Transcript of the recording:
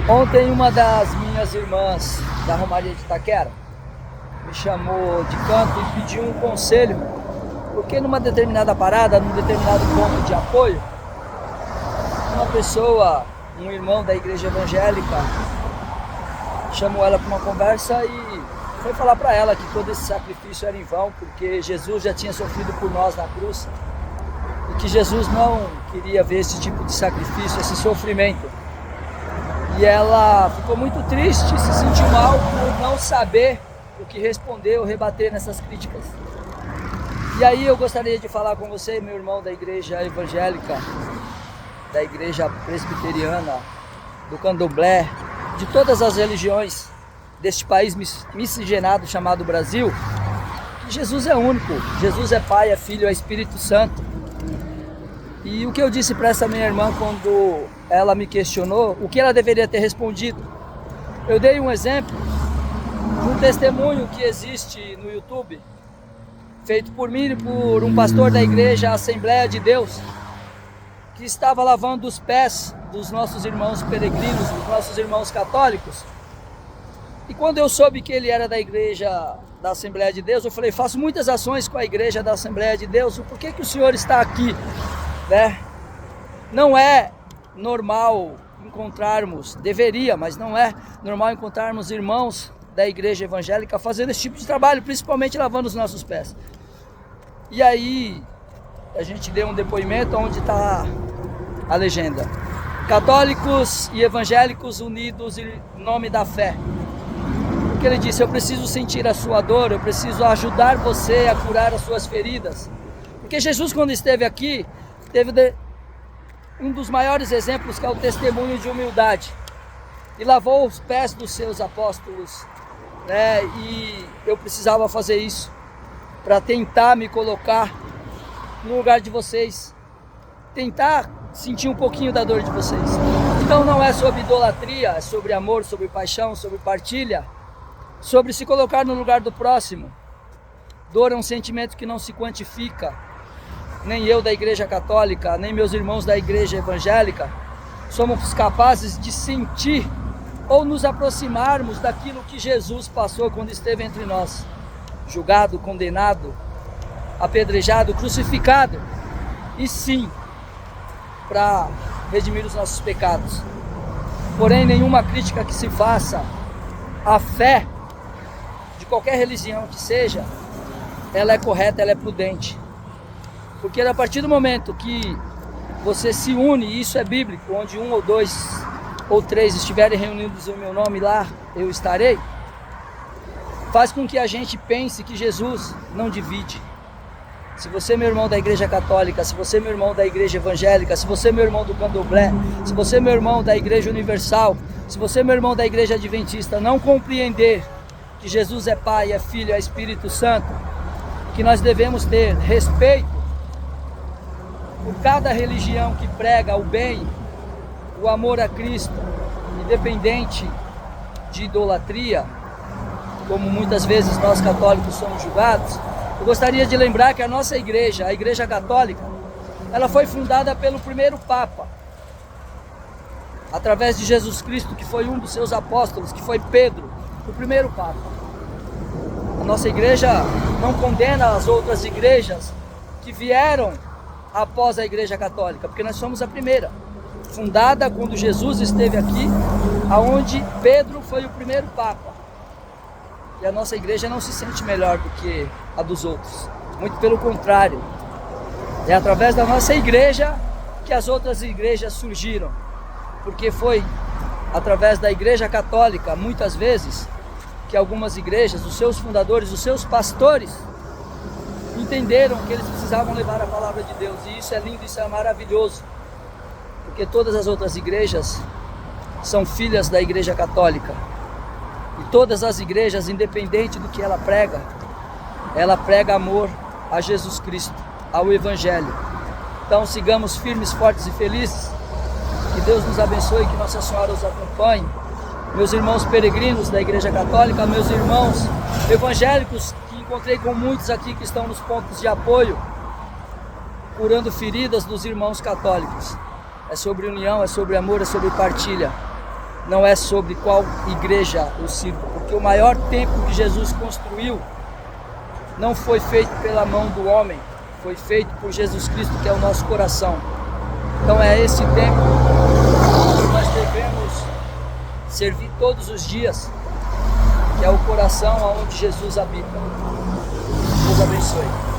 Ontem uma das minhas irmãs da Romaria de Itaquera me chamou de canto e pediu um conselho, porque numa determinada parada, num determinado ponto de apoio, uma pessoa, um irmão da igreja evangélica, chamou ela para uma conversa e foi falar para ela que todo esse sacrifício era em vão, porque Jesus já tinha sofrido por nós na cruz e que Jesus não queria ver esse tipo de sacrifício, esse sofrimento. E ela ficou muito triste, se sentiu mal por não saber o que responder ou rebater nessas críticas. E aí eu gostaria de falar com você, meu irmão da igreja evangélica, da igreja presbiteriana, do candomblé, de todas as religiões deste país miscigenado chamado Brasil, que Jesus é único, Jesus é Pai, é Filho, é Espírito Santo. E o que eu disse para essa minha irmã quando ela me questionou, o que ela deveria ter respondido? Eu dei um exemplo de um testemunho que existe no YouTube, feito por mim e por um pastor da igreja Assembleia de Deus, que estava lavando os pés dos nossos irmãos peregrinos, dos nossos irmãos católicos. E quando eu soube que ele era da igreja da Assembleia de Deus, eu falei, faço muitas ações com a igreja da Assembleia de Deus, por que o senhor está aqui? Né? Não é normal encontrarmos, deveria, mas não é normal encontrarmos irmãos da igreja evangélica fazendo esse tipo de trabalho, principalmente lavando os nossos pés. E aí a gente deu um depoimento onde está a legenda: católicos e evangélicos unidos em nome da fé. Porque ele disse, eu preciso sentir a sua dor, eu preciso ajudar você a curar as suas feridas. Porque Jesus, quando esteve aqui, teve um dos maiores exemplos, que é o testemunho de humildade, e lavou os pés dos seus apóstolos, né? E eu precisava fazer isso para tentar me colocar no lugar de vocês, tentar sentir um pouquinho da dor de vocês. Então não é sobre idolatria, é sobre amor, sobre paixão, sobre partilha, sobre se colocar no lugar do próximo. Dor é um sentimento que não se quantifica. Nem eu da igreja católica, nem meus irmãos da igreja evangélica somos capazes de sentir ou nos aproximarmos daquilo que Jesus passou quando esteve entre nós, julgado, condenado, apedrejado, crucificado, e sim, para redimir os nossos pecados. Porém, nenhuma crítica que se faça à fé de qualquer religião que seja, ela é correta, ela é prudente. Porque a partir do momento que você se une, e isso é bíblico, onde 1 ou 2 ou 3 estiverem reunidos em meu nome, lá eu estarei, faz com que a gente pense que Jesus não divide. Se você, meu irmão da igreja católica, se você, meu irmão da igreja evangélica, se você, meu irmão do candomblé, se você, meu irmão da igreja universal, se você, meu irmão da igreja adventista, não compreender que Jesus é Pai, é Filho, é Espírito Santo, que nós devemos ter respeito por cada religião que prega o bem, o amor a Cristo, independente de idolatria, como muitas vezes nós católicos somos julgados, eu gostaria de lembrar que a nossa igreja, a igreja católica, ela foi fundada pelo primeiro Papa, através de Jesus Cristo, que foi um dos seus apóstolos, que foi Pedro, o primeiro Papa. A nossa igreja não condena as outras igrejas que vieram após a igreja católica, porque nós somos a primeira, fundada quando Jesus esteve aqui, aonde Pedro foi o primeiro Papa. E a nossa igreja não se sente melhor do que a dos outros, muito pelo contrário, é através da nossa igreja que as outras igrejas surgiram, porque foi através da igreja católica, muitas vezes, que algumas igrejas, os seus fundadores, os seus pastores, entenderam que eles precisavam levar a palavra de Deus. E isso é lindo, isso é maravilhoso, porque todas as outras igrejas são filhas da igreja católica, e todas as igrejas, independente do que ela prega amor a Jesus Cristo, ao Evangelho. Então sigamos firmes, fortes e felizes, que Deus nos abençoe, que Nossa Senhora os acompanhe, meus irmãos peregrinos da igreja católica, meus irmãos evangélicos, encontrei com muitos aqui que estão nos pontos de apoio, curando feridas dos irmãos católicos. É sobre união, é sobre amor, é sobre partilha. não é sobre qual igreja eu sirvo, porque o maior templo que Jesus construiu não foi feito pela mão do homem, foi feito por Jesus Cristo, que é o nosso coração. Então é esse templo que nós devemos servir todos os dias, que é o coração onde Jesus habita. Deus abençoe.